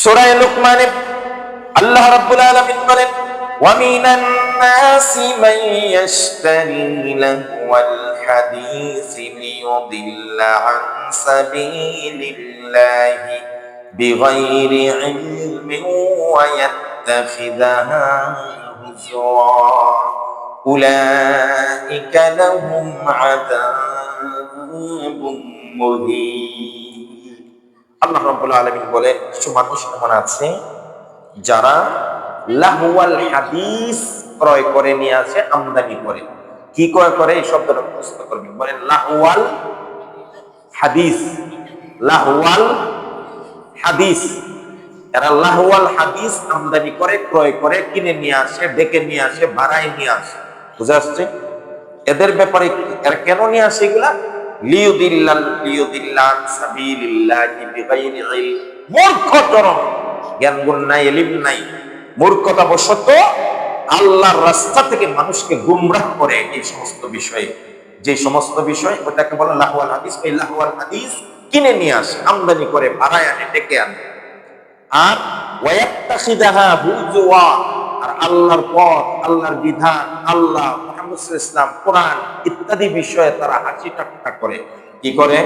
সূরা লুকমানে আল্লাহ রাব্বুল আলামিন বলেন, ওয়া মিনান নাসি মান ইয়াশতারি লাহওয়াল হাদিসি লিয়ুদিল্লা আন সাবিলিল্লাহি বিগাইরি ইলমিন ওয়া ইয়াত্তাখিযাহা হুজুরা উলাইকা লাহুম আযাবুম মুহিন। আল্লাহ রাব্বুল আলামিন বলেন, কিছু মানুষ এমন আছে যারা লাহওয়াল হাদিস ক্রয় করে নিয়ে আসে, আমদানি করে। কি ক্রয় করে? এই শব্দটা মুখস্থ করবেন। বলেন লাহওয়াল হাদিস। লাহওয়াল হাদিস, এরা লাহওয়াল হাদিস আমদানি করে, ক্রয় করে, কিনে নিয়ে আসে, ডেকে নিয়ে আসে, ভাড়ায় নিয়ে আসে। বুঝা আসছে? এদের ব্যাপারে এরা কেন নিয়ে আসে এগুলা? লিয়ুদিল্লা আন সাবিলিল্লাহি বিগাইরি ইলম। মূর্খ চরম, জ্ঞান গুণ নাই, ইলম নাই, মূর্খতা বশত আল্লাহর রাস্তা থেকে মানুষকে গুমরাহ করে। এই সমস্ত বিষয়ে, যে সমস্ত বিষয়, ওটাকে বলে লাহওয়াল হাদিস। এই লাহওয়াল হাদিস কিনে নিয়ে আসে, আমদানি করে, ভাড়ায় আনে, ডেকে আনে। আর ওয়ায়াত্তাখিযাহা হুজুয়া, আর আল্লাহর পথ, আল্লাহর বিধান, আল্লাহ, মুহাম্মদ সাল্লাল্লাহু আলাইহি ওয়াসাল্লাম, কোরআন ইত্যাদি বিষয়ে তারা হাসি ঠাট্টা করে। কি করে?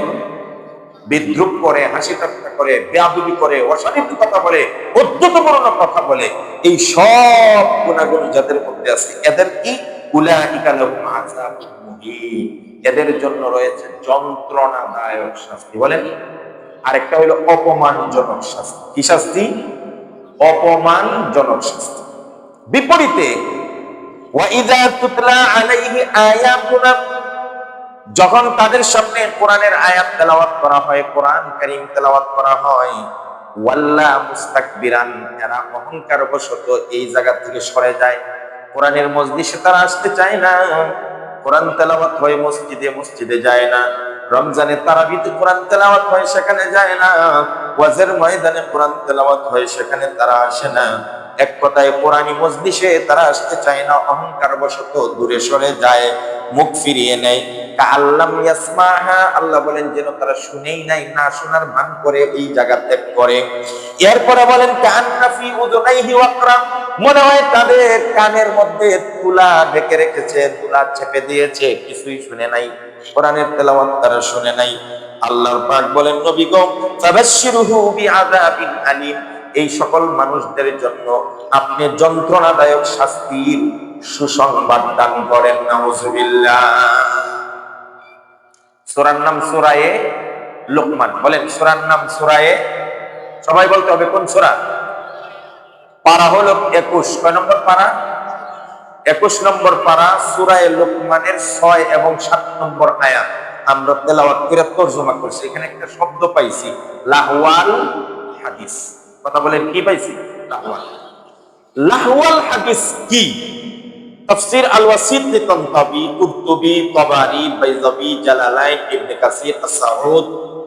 বিদ্রুপ করে, হাসি ঠাট্টা করে, বেয়াদবি করে, অশালীন কথা বলে, উদ্ধতপূর্ণ কথা বলে। এই সব গুণাগুণ যাদের মধ্যে আছে, এদের কি? উলাইকা লাহুম আযাবুম মুহিন, এদের জন্য রয়েছে যন্ত্রণাদায়ক শাস্তি। বলেন, আরেকটা হলো অপমানজনক শাস্তি। কি শাস্তি? অপমানজনক শাস্তি। বিপরীতে ওয়া ইযা তুতলা আলাইহি আয়াতুনা, যখন তাদের সামনে কোরআনের আয়াত তেলাওয়াত করা হয়, কোরআন কারীম তেলাওয়াত করা হয়, ওয়াল্লা মুস্তাকবিরান, এরা অহংকার বশত এই জায়গা থেকে সরে যায়। কোরআনের মজলিসে তারা আসতে চায় না। কোরআন তেলাওয়াত হয় মসজিদে, মসজিদে যায় না। রমজানে তারাবিতে কোরআন তেলাওয়াত হয়, সেখানে যায় না। ওয়াজের ময়দানে কোরআন তেলাওয়াত হয়, সেখানে তারা আসে না। এক কথায় কোরআনী মজলিসে তারা আসতে চায় না, অহংকার বশত দূরে সরে যায়, মুখ ফিরিয়ে নেয়। কাআল্লাম ইয়াসমাহা, আল্লাহ বলেন যেন তারা শুনেই নাই, না শোনার ভান করে এই জায়গা ত্যাগ করে। এরপরে বলেন কাআন্না ফি উযুনাইহি ওয়াকরা, মনে হয় তাদের কানের মধ্যে তুলা ঢেকে রেখেছে, তুলা চেপে দিয়েছে, কিছুই শুনে নাই, কোরআনের তেলাওয়াত তারা শুনে নাই। আল্লাহর পাক বলেন, নবী গো, ফাবাশশিরহু বিআযাবিন আলীম, এই সকল মানুষদের জন্য আপনি যন্ত্রণাদায়ক শাস্তির সুসংবাদ দান করেন। নাউযুবিল্লাহ। সূরার নাম সূরায়ে লুকমান। বলেন, সূরার নাম সূরায়ে, সবাই বলতে হবে কোন সূরা। পারা হলো 21। কয় নম্বর পারা? 21 নম্বর পারা, সূরায়ে লুকমানের 6 এবং 7 নম্বর আয়াত আমরা তেলাওয়াত করে তরজমা করছি। এখানে একটা শব্দ পাইছি, লাহওয়াল হাদিস। কথা বলেন, কি পাইছি? লাহওয়াল। লাহওয়াল হাদিস কি? তাফসীর আল ওয়াসিত লিতানতাবি, কুরতুবি, তাবারি, বাইজাবি, জালালাইন, ইবনে কাসির, আস-সাউদ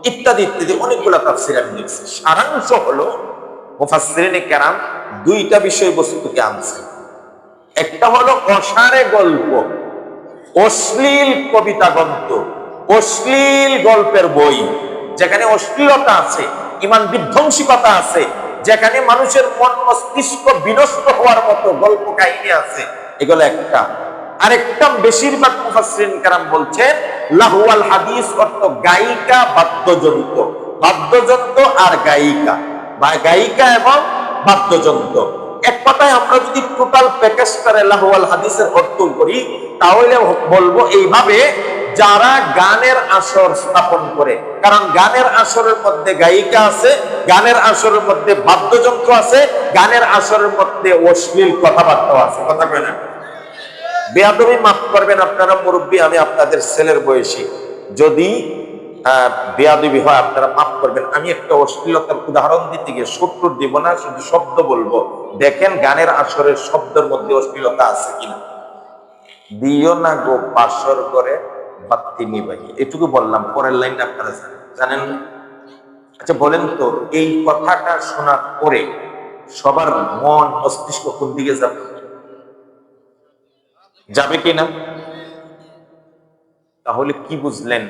ইত্যাদি ইত্যাদি অনেকগুলা তাফসীর আমি দেখছি। সারাংশ হলো মুফাসসিরিনে কেরাম দুইটা বিষয়বস্তুকে আনছে। একটা হলো অসারে গল্প, অশ্লীল কবিতা গ্রন্থ, অশ্লীল গল্পের বই, যেখানে অশ্লীলতা আছে, ঈমান বিধ্বংসিকতা আছে, যেখানে মানুষের মন মস্তিষ্ক বিনষ্ট হওয়ার মতো গল্প কাহিনী আছে, এগুলো একটা। আরেকটা বেশিরভাগ মুফাসসিরিন কেরাম বলছেন লাহওয়াল হাদিস অর্থ গায়িকা, বাদ্যযন্ত্র, বাদ্যযন্ত্র আর গায়িকা, বা গায়িকা এবং বাদ্যযন্ত্র। এক কথায় আমরা যদি টোটাল প্যাকেজ করে লাহওয়াল হাদিসের অর্থ করি, তাহলে বলবো এইভাবে, যারা গানের আসর স্থাপন করে। কারণ গানের আসরের মধ্যে গায়িকা আছে, গানের আসরের মধ্যে বাদ্যযন্ত্র আছে, গানের আসরের মধ্যে অশ্লীল কথাবার্তা আছে। কথা কয় না? বেয়াদবি মাফ করবেন আপনারা মুরব্বী, আমি আপনাদের ছেলের বয়সী, যদি বেয়াদবি হয় আপনারা মাফ করবেন। আমি একটা অশ্লীলতার উদাহরণ দিতে গিয়ে সূত্র দিব না, শুধু শব্দ বলবো। দেখেন গানের আসরের শব্দের মধ্যে অশ্লীলতা আছে কিনা। দিও না গো বাসর করে বাতি নিবাই, এটুকু বললাম। পরের লাইনটা আপনারা জানেন না? আচ্ছা বলেন তো, এই কথাটা শোনার পরে সবার মন মস্তিষ্ক কোন দিকে যাবে? যাবে কিনা? তাহলে কি বুঝলেন?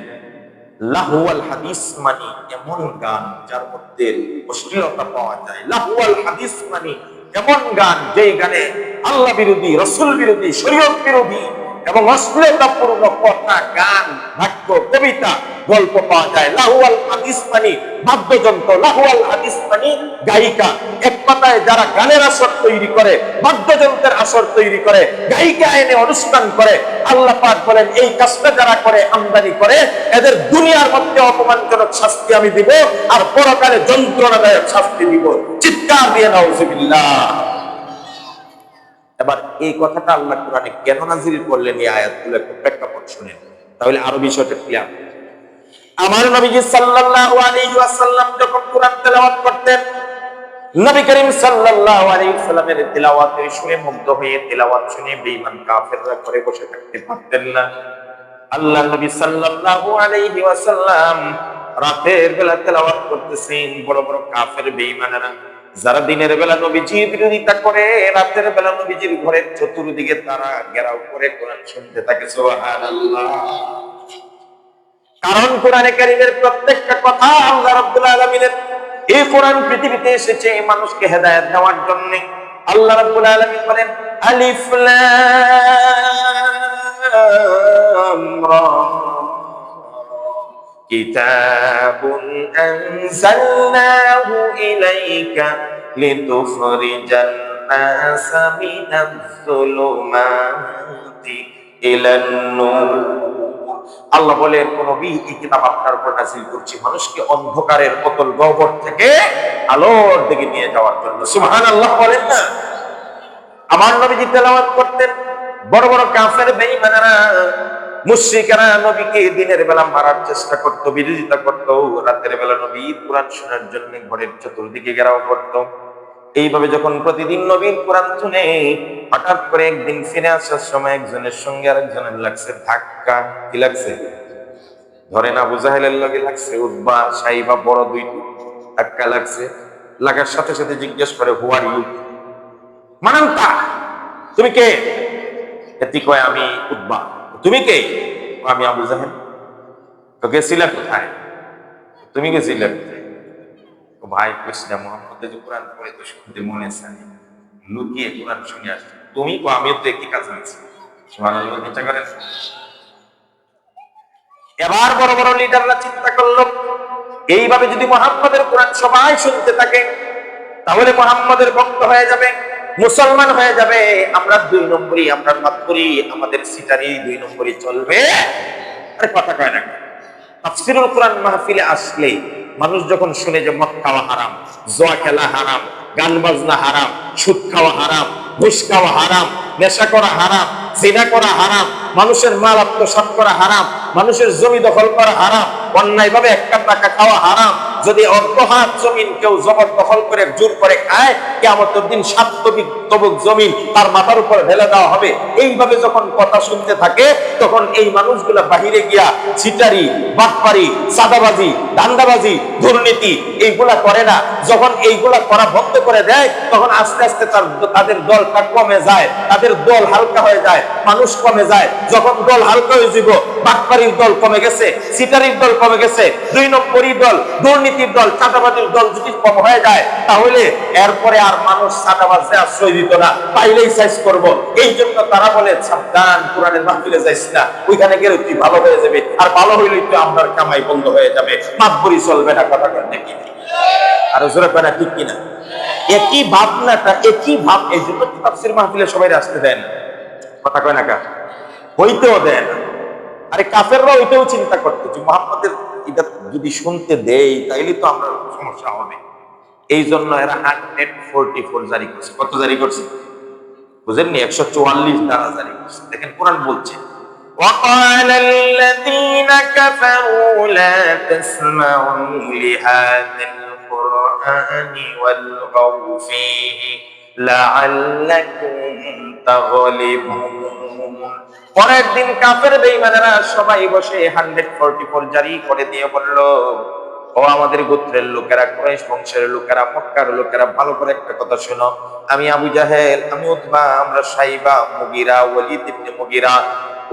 লাহুয়াল হাদিস মানে এমন গান যার মধ্যে অশ্লীলতা পাওয়া যায়। লাহুয়াল হাদিস মানে এমন গান যেই গানে আল্লাহ বিরোধী, রসুল বিরোধী, শরীয়ত বিরোধী এবং অশ্লীলতাপূর্ণ কথা, গান, বাক্য, কবিতা, গল্প পাওয়া যায়। লাহুয়াল হাদিস মানে বাদ্যযন্ত্র, লাহুয়াল হাদিস মানে গায়িকা। এক কথায় যারা গানের আসর তৈরি করে, বাদ্যযন্ত্রের আসর তৈরি করে, গায়িকা এনে অনুষ্ঠান করে, আল্লাহ পাক বলেন এই কাজটা যারা করে, আমদানি করে, এদের দুনিয়ার মধ্যে অপমানজনক শাস্তি আমি দিব, আর পরকালে যন্ত্রণাদায়ক শাস্তি দিব। চিৎকার দিয়ে নাউজুবিল্লাহ। এবার এই কথাটা আল্লাহ কোরআনে কেন নাযিল করলেন, এই আয়াতগুলো একটু প্রেক্ষাপট শুনেন, তাহলে আরো বিষয়টা ক্লিয়ার। আমার নবীজি সাল্লাল্লাহু আলাইহি ওয়াসাল্লাম যখন কোরআন তেলাওয়াত করতেন, নবী করিম সাল্লাল্লাহু আলাইহি ওয়াসাল্লামের তেলাওয়াতে শুনে মুগ্ধ হয়ে তেলাওয়াত শুনে বেঈমান কাফেররা করে বসে থাকতে পারতেন না। আল্লাহ নবী সাল্লাল্লাহু আলাইহি ওয়াসাল্লাম রাতের বেলা তেলাওয়াত করতেছেন, বড় বড় কাফের বেঈমানেরা যারা দিনের বেলা নবীজির বিরোধিতা করে, রাতের বেলা নবীজির ঘরের চতুর্দিকে তারা ঘেরাও করে কোরআন শুনতে থাকে। সুবহানাল্লাহ। কারণ কোরআনে কারীমের প্রত্যেকটা কথা আল্লাহ রাব্বুল আলামিনের। এই কোরআন পৃথিবীতে এসেছে মানুষকে হেদায়েত দেওয়ার জন্য। আল্লাহ রাব্বুল আলামিন বলেন আলিফ লাম রা কিতাবুন আনজালনাহু ইলাইকা লিতুখরিজান নাসা মিনাজ-যুলুমাতি ইলান নূর। আল্লাহ বলেন কোন নবী এই কিতাব আপনার উপর নাযিল করছি মানুষকে অন্ধকারের অতল গহ্বর থেকে আলোর দিকে নিয়ে যাওয়ার জন্য। সুবহানাল্লাহ বলেন না। আমার নবীজি তেলাওয়াত করতেন, বড় বড় কাফের বেঈমানেরা, মুশরিকেরা নবীকে দিনের বেলা মারার চেষ্টা করত, বিরোধিতা করত, রাতের বেলা নবীর কোরআন শোনার জন্য ঘরের চতুর্দিকে ঘেরাও করত। এইভাবে যখন প্রতিদিন নবীর কোরআন শুনে, হঠাৎ করে একদিন ফিরে আসার সময় একজনের সঙ্গে আরেকজনের লাগছে ধাক্কা। কি লাগছে? ধরেন আবু জাহেলের লগে লাগছে, উতবা সাইবা বড় দুইটি ধাক্কা লাগছে। লাগার সাথে সাথে জিজ্ঞেস করে হু আর ইউ, মানান্তা, তুমি কে? এটি কয় আমি উতবা। তুমি কে? আমি আবু জাহেল। তো গেছিলা কোথায়? তুমি গেছিলে কোথায়? ভাই কৃষ্ণ মোহাম্মদের যে কোরআন পড়ে তো শুনতে মনে চায়, লুকিয়ে কোরআন শুনে আসছে। তুমি কো আমিও তো একই কাজ আছি। সুবহানাল্লাহ। চিন্তা করেন। এবার বড় বড় লিডাররা চিন্তা করলো এইভাবে যদি মুহাম্মদের কোরআন সবাই শুনতে থাকে তাহলে মুহাম্মদের ভক্ত হয়ে যাবে, মুসলমান হয়ে যাবে। আমরা 2 নম্বরই, আমরা বাদ করি, আমাদের সিটারি 2 নম্বরই চলবে। আরে কথা কয় না। তাফসীরুল কোরআন মাহফিলে আসলে মানুষ যখন শুনে যে মদ খাওয়া হারাম, জুয়া খেলা হারাম, গান বাজনা হারাম, সুদ খাওয়া হারাম, ঘুষ খাওয়া হারাম, নেশা করা হারাম, জিনা করা হারাম, মানুষের মাল আত্মসাৎ করা হারাম, মানুষের জমি দখল করা হারাম, অন্যায়ভাবে একটা টাকা খাওয়া হারাম, যদি অর্ধ হাত জমিন কেউ জবরদখল করে জোর করে খায়, কিয়ামতের দিন 7 তবুক জমিন তার মাথার উপর ঢেলে দেওয়া হবে। এইভাবে যখন কথা শুনতে থাকে তখন এই মানুষগুলা বাহিরে গিয়া ছিটারি, বাটপারি, সাদাবাজি, ধান্দাবাজি, দুর্নীতি এইগুলা করে না। যখন এইগুলা করা বন্ধ করে দেয় তখন আস্তে আস্তে তাদের দলটা কমে যায়, তাদের দল হালকা হয়ে যায়, মানুষ কমে যায়। যখন দল হালকা হয়ে যাব, বাটপারির দল কমে গেছে, ছিটারির দল কমে গেছে, 2 নম্বরই দল, দুর্নীতির দল, চাঁদাবাজির দল যদি কম হয়ে যায় তাহলে এরপরে আর মানুষ চাঁদাবাজে আশ্রয় দিত না, পাইলেই সাইজ করব। এই জন্য তারা বলে সাবধান, কোরআনের মাহফিলে যাইস না, ওইখানে গেলে তুই ভালো হয়ে যাবে, আর ভালো হইলেই তো আমার কামাই বন্ধ হয়ে যাবে, মাতবরি চলবে না। কথা কেন নাকি? আর জোরে কয় না ঠিক কিনা? একই ভাবনাটা, একই ভাব। এই জন্য তাফসীর মাহফিলে সবাই আসতে দেন, কথা কয় না কা, হইতেও দেন। আরে কাফেররা ওইটাও চিন্তা করতে যে মুহাম্মদের এটা যদি শুনতে দেই তাইলে তো আমরা সমস্যা হবে। এই জন্য এরা 144 জারি করছে। কত জারি করছে বুঝেননি? 144 ধারা জারি করছে। দেখেন কোরআন বলছে وقال الذين كفروا لا تسمعوا لهذا القرآن والغوا فيه لعلكم تغلبون। পরের দিন কাফের বেঈমানেরা সবাই বসে 144 জারি করে দিয়ে বলল, ও আমাদের গোত্রের লোকেরা, কুরাইশ বংশের লোকেরা, মক্কার লোকেরা, ভালো করে একটা কথা শোনো। আমি আবু জাহেল, আমি উতবা, আমরা সাইবা, মুগীরা, ওয়ালিদ ইবনে মুগীরা,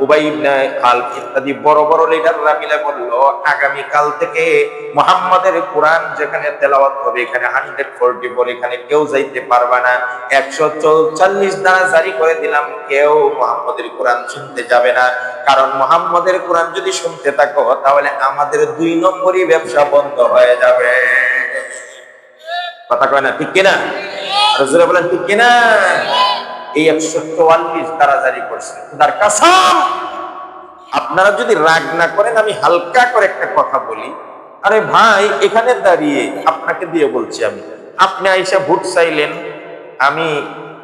উবাই ইবনে খালদ ইত্যাদি বড় বড় লিডাররা মিলে বলল, আগামী কাল থেকে মুহাম্মাদের কোরআন যেখানে তেলাওয়াত হবে এখানে 144, এখানে কেউ যাইতে পারবে না। 144 দ্বারা জারি করে দিলাম, কেউ মুহাম্মাদের কোরআন শুনতে যাবে না। কারণ মুহাম্মাদের কোরআন যদি শুনতে থাকো তাহলে আমাদের 2 নম্বরই ব্যবসা বন্ধ হয়ে যাবে। কথা কয় না, ঠিক কিনা? আর জোরে বলেন ঠিক কিনা? এই 144 দ্বারা জারি করছে। তার কাসাম, আপনারা যদি রাগ না করেন আমি হালকা করে একটা কথা বলি। আরে ভাই, এখানে দাঁড়িয়ে আপনাকে দিয়ে বলছি আমি, আপনি আইসা ভোট চাইলেন, আমি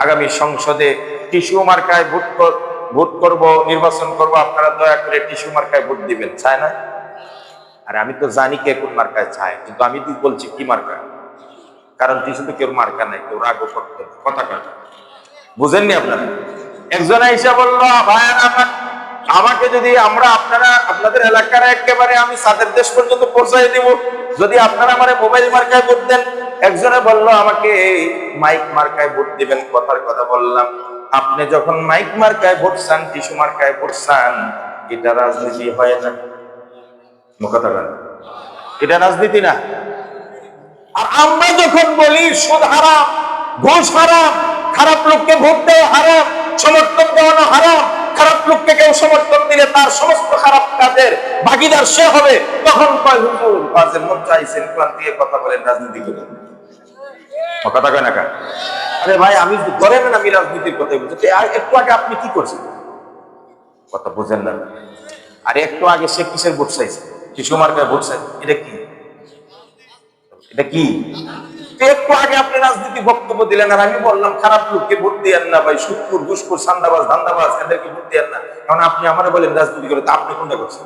আগামী সংসদে টিস্যু মার্কায় ভোট করব, নির্বাচন করব, আপনারা দয়া করে টিস্যু মার্কায় ভোট দিবেন, চায় না? আরে আমি তো জানি কে কোন মার্কায় চায়, কিন্তু আমি তো বলছি কি মার্কা, কারণ টিস্যু তো কেউ মার্কা নাই, কেউ রাগও করতে কথা কয়। বুঝেননি আপনারা? একজন আইসা বললো, ভাই আমাকে যদি আপনাদের এলাকার একেবারে আমি সাদের দেশ পর্যন্ত পৌঁছাই দিব যদি আপনারা আমার মোবাইল মার্কায় ভোট দেন। একজনে বলল আমাকে মাইক মার্কায় ভোট দিবেন। কথার কথা বললাম, আপনি যখন মাইক মার্কায় ভোট চান, টিস্যু মার্কায় ভোট চান, এটা রাজনীতি হয় না। কথা বলেন, এটা রাজনীতি না। আর আমরা যখন বলি সুদ হারাম, ঘুষ হারাম, খারাপ লোককে ভোট দেওয়া হারাম, সমর্থন দেওয়ানো হারাম, খারাপ লোককে কেউ সমর্থন দিলে তার সমস্ত খারাপ কাজের ভাগীদার সে হবে, তখন কয় হুজুর ওয়াজের মন চাইছেন, কোরআন দিয়ে কথা বলেন, রাজনীতি করেন। কথা কয় না? আরে ভাই, আমি ধরেন না আমি রাজনীতির কথাই বলছি। আর একটু আগে আপনি কি করছেন? কথা বুঝেন না? আরে একটু আগে সে কিসের ভোট চাইছে? টিস্যু মার্কায় ভোট চাইছে। এটা কি? এটা কি? একটু আগে আপনি রাজনীতি বক্তব্য দিলেন, আর আমি বললাম খারাপ লোককে ভোট দিয়েন না ভাই, সুদখোর, ঘুষখোর, সান্দাবাজ, ধান্দাবাজ, এদেরকে ভোট দিয়েন না। কারণ আপনি আমারে বলেন রাজনীতি করে, তা আপনি কোনটা করছেন?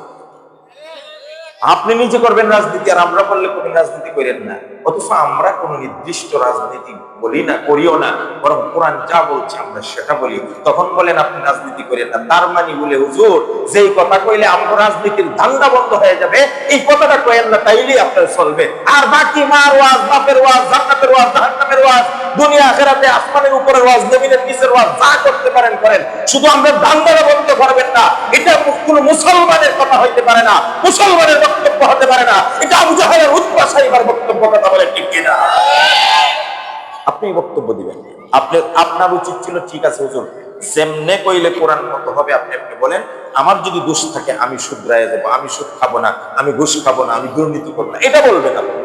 আপনি নিজে করবেন রাজনীতি, আর আমরা বললে কোন রাজনীতি করেন না। অথচ আমরা কোন নির্দিষ্ট রাজনীতি বলি না, করিও না, বরং কোরআন যা বলছে আমরা সেটা বলি। তখন বলেন আপনি রাজনীতি করেন না। তার মানে বলে হুজুর যেই কথা কইলে আমরা রাজনীতির ধান্দা বন্ধ হয়ে যাবে, এই কথাটা কইেন না, তাইলেই আপনার চলবে। আর বাকি মার ওয়াজ, বাপের ওয়াজ, জান্নাতের ওয়াজ, জাহান্নামের ওয়াজ, দুনিয়া আখিরাতে আসমানের উপরের ওয়াজ, জমিনের নিচের ওয়াজ, যা করতে পারেন করেন, শুধু আমরা ধান্দাটা বন্ধ করবেন না। এটা কোন মুসলমানের কথা হইতে পারে না, মুসলমানের বক্তব্য হতে পারে না। এটা আবু জাহেলের উতবা সাহেবের বক্তব্য। কথা বলেন ঠিক কিনা? আপনি বক্তব্য দিবেন, আপনার উচিত ছিল ঠিক আছে হুজুর, যেমনে কইলে কোরআন মতো হবে আপনি বলেন। আমার যদি দোষ থাকে আমি শুধরায় দেবো, আমি সুদ খাবো না, আমি ঘুষ খাবো না, আমি দুর্নীতি করবো না, এটা বলবেন আপনি।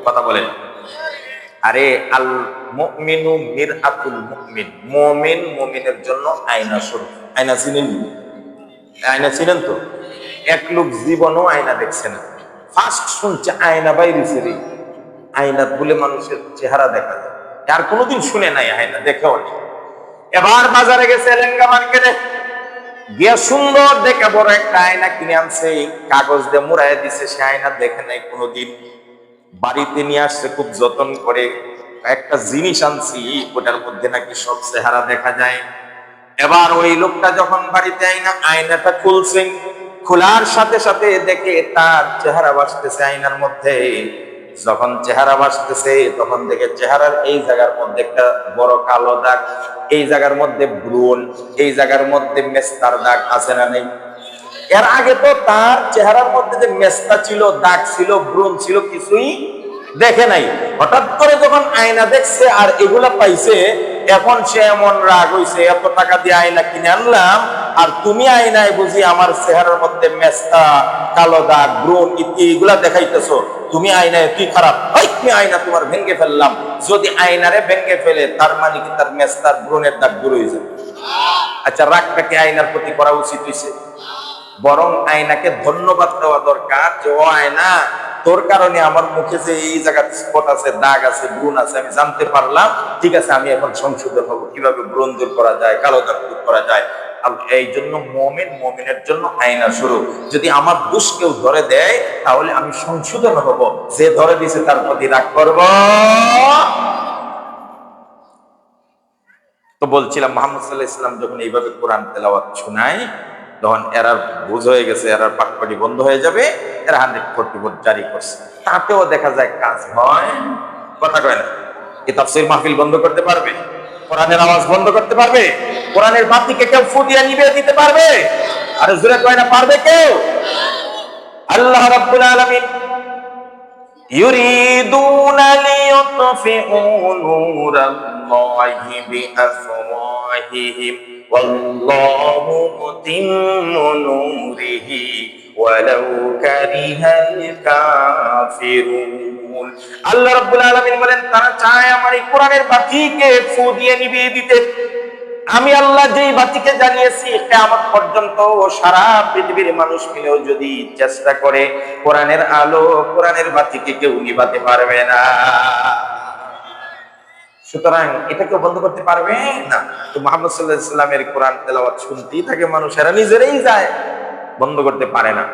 কথা বলেন। আরে আল মুমিনু মিরআতুল মুমিন, মুমিন মুমিনের জন্য আয়না স্বরূপ। আয়না চিনেন? আয়না চিনেন তো? এক লোক জীবনও আয়না দেখছে না, ফার্স্ট শুনছে আয়না বাইরেছে রে, আয়না বলে মানুষের চেহারা দেখা যায়। আর কোনোদিন শুনে নাই, আয়না দেখেও নেই। এবার বাজারে গেছে, লেঙ্গা মার্কেটে গিয়া সুন্দর দেখে বড় একটা আয়না কিনে আনছে, কাগজ দিয়ে মুড়াইয়া দিছে। সে আয়না দেখে নাই কোনোদিন, বাড়িতে নিয়ে আসছে খুব যত্ন করে। একটা জিনিস আনছি, ওটার মধ্যে নাকি সব চেহারা দেখা যায়। এবার ওই লোকটা যখন বাড়িতে আয়নাটা খুলছে, খোলার সাথে সাথে দেখে তার চেহারা ভাসতেছে আয়নার মধ্যে। যখন চেহারা ভাসতেছে তখন দেখে চেহারার এই জায়গার মধ্যে একটা বড় কালো দাগ, এই জায়গার মধ্যে ব্রণ, এই জায়গার মধ্যে মেস্তার দাগ আছে না নেই? এর আগে তো তার চেহারার মধ্যে যে মেস্তা ছিল, দাগ ছিল, ব্রণ ছিল, কিছুই দেখে নাই। হঠাৎ করে যখন আয়না দেখছে আর এগুলা পাইছে, এখন সে এমন রাগ হইছে, এত টাকা দিয়ে আয়না কিনে আনলাম, আর তুমি আয়নায় বুঝি আমার চেহারার মধ্যে মেস্তা, কালো দাগ, ব্রণ এগুলা দেখাইতেছো, তুমি আয়নায় কি খারাপ, তুমি আয়না তোমার ভেঙে ফেললাম। যদি আয়নারে ভেঙে ফেলে তার মানে কি তার মেস্তার, ব্রণের দাগ দূর হয়ে যাবে? আচ্ছা, রাগটাকে আয়নার প্রতি করা উচিত হইছে? বরং আয়নাকে ধন্যবাদ দেওয়া দরকার যে ও আয়না, তোর কারণে আমার মুখে যে এই জায়গায় স্পট আছে, দাগ আছে, ব্রণ আছে, আমি জানতে পারলাম। ঠিক আছে, আমি এখন সংশোধন হবো, কিভাবে ব্রণ দূর করা যায়, কালো দাগ দূর করা যায়। এই জন্য মুমিন মুমিনের জন্য আয়না স্বরূপ। যদি আমার দোষ কেউ ধরে দেয় তাহলে আমি সংশোধন হব, যে ধরে দিয়েছে তার প্রতি রাগ করব। তো বলছিলাম, মুহাম্মদ সাল্লাল্লাহু আলাইহি ওয়াসাল্লাম যখন এইভাবে কোরআন তেলাওয়াত শোনায়, তখন এরা বুঝ হয়ে গেছে, এরার পাটপাটি বন্ধ হয়ে যাবে, এরা 144 জারি করছে। তাতেও দেখা যায় কাজ হয়। কথা কয় না? এই তাফসীর মাহফিল বন্ধ করতে পারবে? কোরআনের আওয়াজ বন্ধ করতে পারবে? কোরআনের বাতিকে কেউ ফু দিয়ে নিভিয়ে দিতে পারবে? আর জোরে কয় না পারবে কেউ? আল্লাহ রাব্বুল আলামিন ইউরিদুনা লিইউতফিউ নূরাল্লাহি বিআফওয়াহিহিম ওয়াল্লাহু মুতিম্মু নূরিহি ওয়ালাউ কারিহাল কাফিরুন। আল্লাহ রাব্বুল আলামিন বলেন তারা চায় আমার এই কোরআনের বাতিকে ফু দিয়ে নিভিয়ে দিতে। আমি আল্লাহ যেই বাতিকে জ্বালিয়েছি কিয়ামত পর্যন্ত সারা পৃথিবীর মানুষ মিলেও যদি চেষ্টা করে কোরআনের আলো কোরআনের বাতিকে কেউ নিভাতে পারবে না। সুতরাং এটাকে বন্ধ করতে পারবে না। তো মুহাম্মদ সাল্লাল্লাহু আলাইহি ওয়াসাল্লামের কোরআন তেলাওয়াত শুনতেই থাকে মানুষ, এরা নিজেরাই যায়, বন্ধ করতে পারে না।